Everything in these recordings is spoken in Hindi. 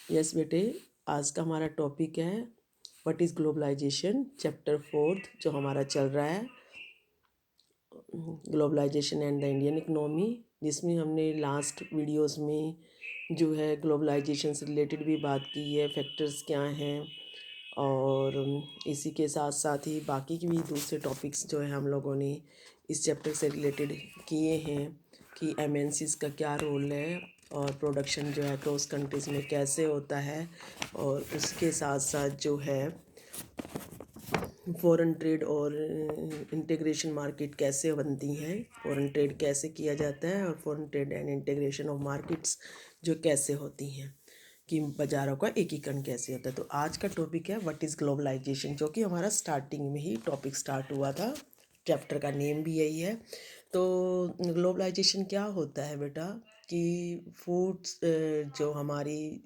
यस बेटे, आज का हमारा टॉपिक है व्हाट इज़ ग्लोबलाइजेशन, चैप्टर 4 जो हमारा चल रहा है, globalisation and the Indian economy, जिसमें हमने लास्ट वीडियोस में जो है ग्लोबलाइजेशन से रिलेटेड भी बात की है, फैक्टर्स क्या हैं, और इसी के साथ साथ ही बाकी की भी दूसरे टॉपिक्स जो है हम लोगों ने इस चैप्टर से रिलेटेड किए हैं कि एमएनसीज का क्या रोल है और प्रोडक्शन जो है क्रॉस कंट्रीज़ में कैसे होता है, और उसके साथ साथ जो है फॉरेन ट्रेड और इंटीग्रेशन मार्केट कैसे बनती हैं, फॉरेन ट्रेड कैसे किया जाता है और foreign trade and integration of markets जो कैसे होती हैं, कि बाज़ारों का एकीकरण कैसे होता है। तो आज का टॉपिक है व्हाट इज़ ग्लोबलाइजेशन, जो कि हमारा स्टार्टिंग में ही टॉपिक स्टार्ट हुआ था, चैप्टर का नेम भी यही है। तो ग्लोबलाइजेशन क्या होता है बेटा, कि फूड्स जो हमारी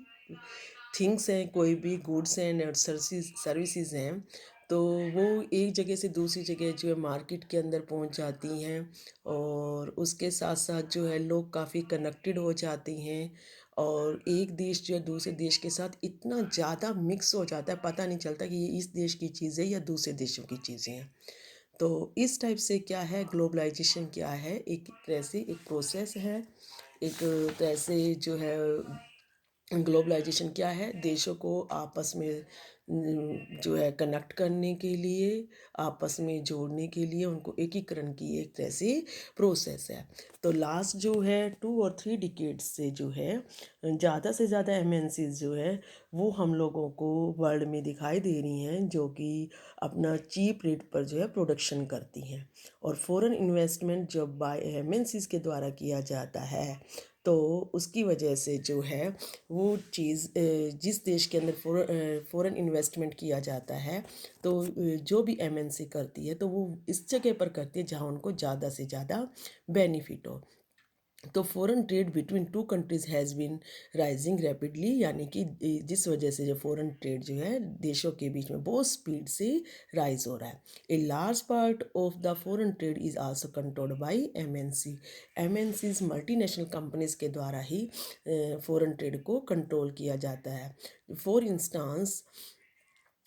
थिंग्स हैं, कोई भी गुड्स एंड सर्विसेज हैं, तो वो एक जगह से दूसरी जगह जो है मार्केट के अंदर पहुंच जाती हैं, और उसके साथ साथ जो है लोग काफ़ी कनेक्टेड हो जाते हैं, और एक देश जो है दूसरे देश के साथ इतना ज़्यादा मिक्स हो जाता है, पता नहीं चलता कि ये इस देश की चीज़ें या दूसरे देशों की चीज़ें हैं। तो इस टाइप से क्या है, ग्लोबलाइजेशन क्या है, एक तरह से एक प्रोसेस है, एक तरह से जो है ग्लोबलाइजेशन क्या है, देशों को आपस में जो है कनेक्ट करने के लिए, आपस में जोड़ने के लिए, उनको एकीकरण की एक तरह से प्रोसेस है। तो लास्ट जो है 2 और 3 डिकेड्स से जो है ज़्यादा से ज़्यादा एमएनसीज जो है वो हम लोगों को वर्ल्ड में दिखाई दे रही हैं, जो कि अपना चीप रेट पर जो है प्रोडक्शन करती हैं, और फॉरेन इन्वेस्टमेंट जब बाय एमएनसीज के द्वारा किया जाता है, तो उसकी वजह से जो है वो चीज़ जिस देश के अंदर फॉरेन इन्वेस्टमेंट किया जाता है, तो जो भी एमएनसी करती है तो वो इस जगह पर करती है जहाँ उनको ज़्यादा से ज़्यादा बेनिफिट हो। तो foreign trade between 2 countries has been rising rapidly, यानी कि जिस वजह से जो फॉरेन ट्रेड जो है देशों के बीच में बहुत स्पीड से राइज हो रहा है। A large part of the foreign trade is also controlled by MNC. MNCs multinational companies के द्वारा ही फॉरेन ट्रेड को कंट्रोल किया जाता है। For instance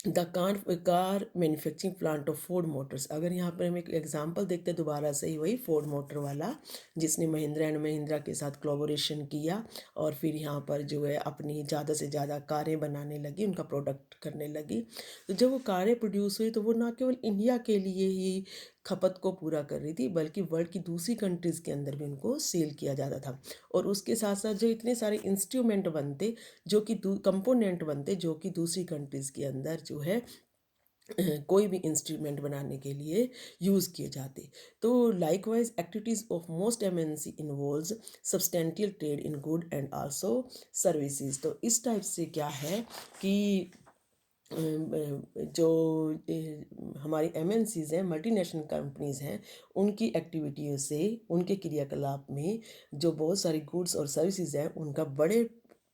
the car manufacturing plant of Ford Motors, अगर यहाँ पर हम एक एग्जांपल देखते हैं दोबारा से ही, वही फोर्ड मोटर वाला जिसने महिंद्रा एंड महिंद्रा के साथ कोलैबोरेशन किया, और फिर यहाँ पर जो है अपनी ज़्यादा से ज़्यादा कारें बनाने लगी, उनका प्रोडक्ट करने लगी। तो जब वो कारें प्रोड्यूस हुई तो वो ना केवल इंडिया के लिए ही खपत को पूरा कर रही थी, बल्कि वर्ल्ड की दूसरी कंट्रीज़ के अंदर भी उनको सेल किया जाता था। और उसके साथ साथ जो इतने सारे इंस्ट्रूमेंट बनते, जो कि कंपोनेंट बनते, जो कि दूसरी कंट्रीज़ के अंदर जो है कोई भी इंस्ट्रूमेंट बनाने के लिए यूज़ किए जाते। तो likewise activities of most MNC involves substantial trade in good and also services. तो इस टाइप से क्या है कि जो हमारी एमएनसीज हैं, मल्टीनेशनल कंपनीज़ हैं, उनकी एक्टिविटियों से, उनके क्रियाकलाप में जो बहुत सारी गुड्स और सर्विसेज हैं, उनका बड़े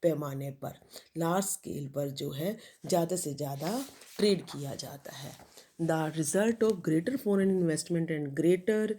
पैमाने पर, लार्ज स्केल पर जो है ज़्यादा से ज़्यादा ट्रेड किया जाता है। The result of greater foreign investment and greater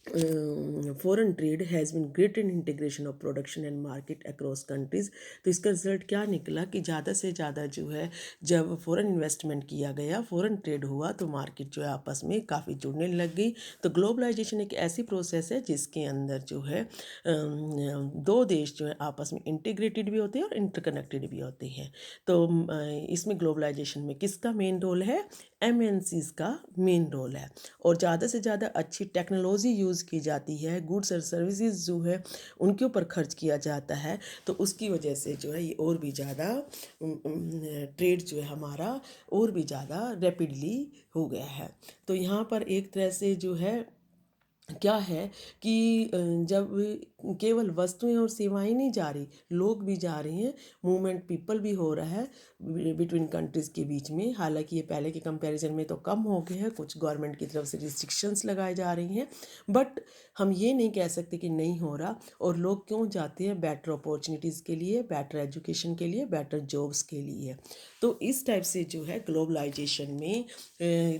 foreign trade has been greater integration of production and market across countries. तो इसका रिजल्ट क्या निकला कि ज़्यादा से ज़्यादा जो है जब फॉरेन इन्वेस्टमेंट किया गया, फॉरेन ट्रेड हुआ, तो मार्केट जो है आपस में काफ़ी जुड़ने लग गई। तो ग्लोबलाइजेशन एक ऐसी प्रोसेस है जिसके अंदर जो है दो देश जो है आपस में इंटीग्रेटेड भी होते हैं और इंटरकनेक्टेड भी होते हैं। तो इसमें ग्लोबलाइजेशन में किसका मेन रोल है? एमएनसीज का मेन रोल है, और ज़्यादा से ज़्यादा अच्छी टेक्नोलॉजी यूज़ की जाती है, गुड्स और सर्विसेज जो है उनके ऊपर खर्च किया जाता है। तो उसकी वजह से जो है ये और भी ज़्यादा ट्रेड जो है हमारा और भी ज़्यादा रैपिडली हो गया है। तो यहाँ पर एक तरह से जो है क्या है कि जब केवल वस्तुएं और सेवाएं नहीं जा रही, लोग भी जा रहे हैं, मूवमेंट पीपल भी हो रहा है बिटवीन कंट्रीज़ के बीच में। हालांकि ये पहले के कंपैरिजन में तो कम हो गए हैं, कुछ गवर्नमेंट की तरफ से रिस्ट्रिक्शंस लगाए जा रही हैं, बट हम ये नहीं कह सकते कि नहीं हो रहा। और लोग क्यों जाते हैं? बेटर अपॉर्चुनिटीज़ के लिए, बेटर एजुकेशन के लिए, बेटर जॉब्स के लिए। तो इस टाइप से जो है ग्लोबलाइजेशन में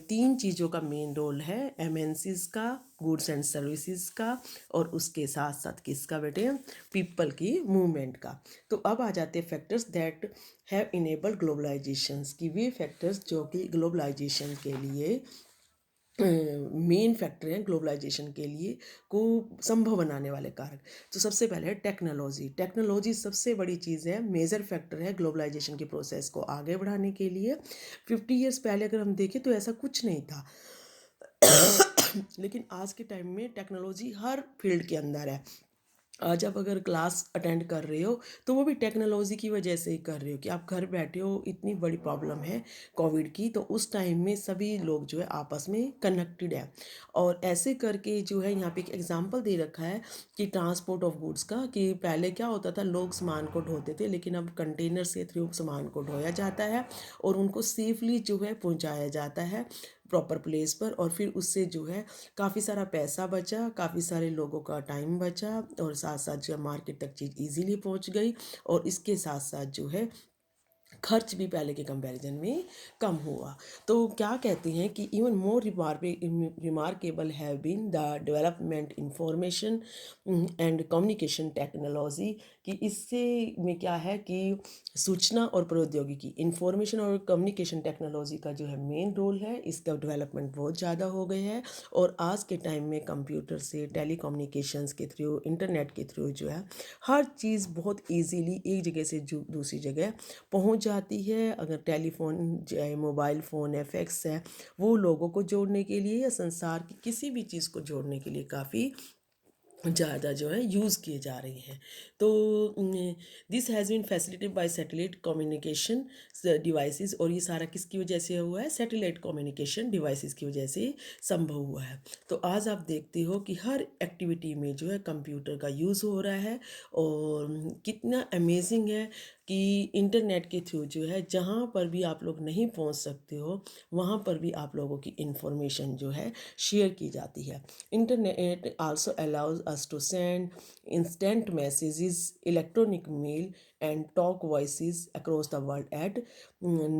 3 चीज़ों का मेन रोल है, एमएनसीज का, गुड्स एंड सर्विसेज का, और उसके साथ साथ किसका बेटे, पीपल की मूवमेंट का। तो अब आ जाते हैं factors that have enabled globalisation, की वे फैक्टर्स जो कि ग्लोबलाइजेशन के लिए मेन फैक्टर हैं, ग्लोबलाइजेशन के लिए को संभव बनाने वाले कारक। तो सबसे पहले है टेक्नोलॉजी। टेक्नोलॉजी सबसे बड़ी चीज़ है, मेजर फैक्टर है ग्लोबलाइजेशन के प्रोसेस को आगे बढ़ाने के लिए। 50 ईयर्स पहले अगर हम देखें तो ऐसा कुछ नहीं था लेकिन आज के टाइम में टेक्नोलॉजी हर फील्ड के अंदर है। आज आप अगर क्लास अटेंड कर रहे हो तो वो भी टेक्नोलॉजी की वजह से ही कर रहे हो, कि आप घर बैठे हो। इतनी बड़ी प्रॉब्लम है कोविड की, तो उस टाइम में सभी लोग जो है आपस में कनेक्टेड है। और ऐसे करके जो है यहाँ पे एक एग्जांपल दे रखा है कि ट्रांसपोर्ट ऑफ गुड्स का, कि पहले क्या होता था, लोग सामान को ढोते थे, लेकिन अब कंटेनर के थ्रू सामान को ढोया जाता है और उनको सेफली जो है पहुँचाया जाता है प्रॉपर प्लेस पर। और फिर उससे जो है काफ़ी सारा पैसा बचा, काफ़ी सारे लोगों का टाइम बचा, और साथ साथ जो मार्केट तक चीज़ इजीली पहुंच गई। और इसके साथ साथ जो है खर्च भी पहले के कंपैरिजन में कम हुआ। तो क्या कहते हैं कि even more remarkable have been the development information and communication technology, कि इससे में क्या है कि सूचना और प्रौद्योगिकी, इंफॉर्मेशन और कम्युनिकेशन टेक्नोलॉजी का जो है मेन रोल है, इसका डेवलपमेंट बहुत ज़्यादा हो गए है। और आज के टाइम में कंप्यूटर से, टेलीकम्युनिकेशंस के थ्रू, इंटरनेट के थ्रू जो है हर चीज़ बहुत ईजीली एक जगह से दूसरी जगह पहुंच जाती है। अगर टेलीफोन चाहे मोबाइल फ़ोन है, फैक्स है, वो लोगों को जोड़ने के लिए या संसार की किसी भी चीज़ को जोड़ने के लिए काफ़ी ज़्यादा जो है यूज़ किए जा रही हैं। तो this has been facilitated by satellite communication devices, और ये सारा किसकी वजह से हुआ है, सैटेलाइट कम्युनिकेशन डिवाइसेस की वजह से संभव हुआ है। तो आज आप देखते हो कि हर एक्टिविटी में जो है कंप्यूटर का यूज़ हो रहा है। और कितना अमेजिंग है कि इंटरनेट के थ्रू जो है जहाँ पर भी आप लोग नहीं पहुँच सकते हो, वहाँ पर भी आप लोगों की इंफॉर्मेशन जो है शेयर की जाती है। Internet also allows us to send instant messages, electronic mail and talk voices across the world at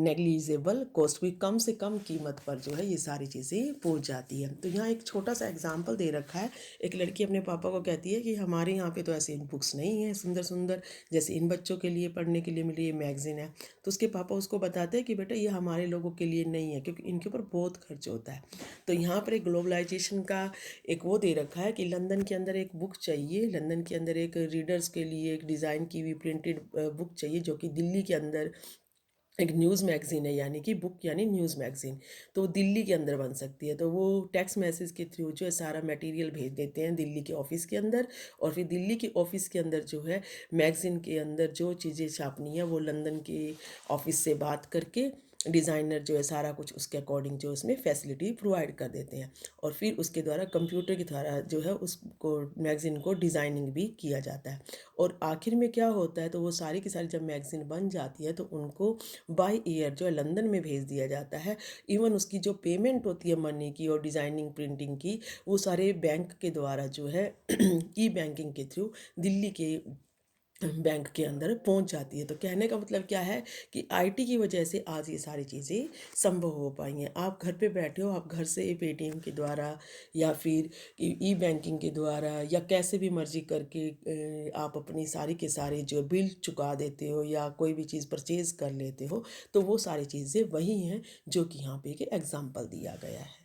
negligible cost, भी कम से कम कीमत पर जो है ये सारी चीज़ें पहुंच जाती है। तो यहाँ एक छोटा सा एग्जांपल दे रखा है। एक लड़की अपने पापा को कहती है कि हमारे यहाँ पे तो ऐसे बुक्स नहीं है सुंदर सुंदर, जैसे इन बच्चों के लिए पढ़ने के लिए मिली ये मैगज़ीन है। तो उसके पापा उसको बताते हैं कि बेटा ये हमारे लोगों के लिए नहीं है, क्योंकि इनके ऊपर बहुत खर्च होता है। तो यहाँ पर एक ग्लोबलाइजेशन का एक वो दे रखा है कि लंदन के अंदर एक बुक चाहिए, लंदन के अंदर एक रीडर्स के लिए एक डिज़ाइन की हुई प्रिंटेड बुक चाहिए, जो कि दिल्ली के अंदर एक न्यूज़ मैगज़ीन है, यानी कि बुक यानी न्यूज़ मैगज़ीन, तो दिल्ली के अंदर बन सकती है। तो वो टेक्स्ट मैसेज के थ्रू जो है सारा मटेरियल भेज देते हैं दिल्ली के ऑफिस के अंदर, और फिर दिल्ली के ऑफिस के अंदर जो है मैगज़ीन के अंदर जो चीज़ें छापनी है वो लंदन के ऑफिस से बात करके डिज़ाइनर जो है सारा कुछ उसके अकॉर्डिंग जो उसमें फैसिलिटी प्रोवाइड कर देते हैं। और फिर उसके द्वारा कंप्यूटर के द्वारा जो है उसको मैगज़ीन को डिज़ाइनिंग भी किया जाता है। और आखिर में क्या होता है, तो वो सारी की सारी जब मैगज़ीन बन जाती है तो उनको बाय एयर जो है लंदन में भेज दिया जाता है। इवन उसकी जो पेमेंट होती है मनी की और डिज़ाइनिंग प्रिंटिंग की, वो सारे बैंक के द्वारा जो है ई बैंकिंग के थ्रू दिल्ली के बैंक के अंदर पहुंच जाती है। तो कहने का मतलब क्या है कि आईटी की वजह से आज ये सारी चीज़ें संभव हो पाई हैं। आप घर पे बैठे हो, आप घर से पेटीएम के द्वारा या फिर ई बैंकिंग के द्वारा या कैसे भी मर्जी करके आप अपनी सारी के सारे जो बिल चुका देते हो या कोई भी चीज़ परचेज़ कर लेते हो। तो वो सारी चीज़ें वही हैं जो कि यहाँ पे एक एग्जाम्पल दिया गया है।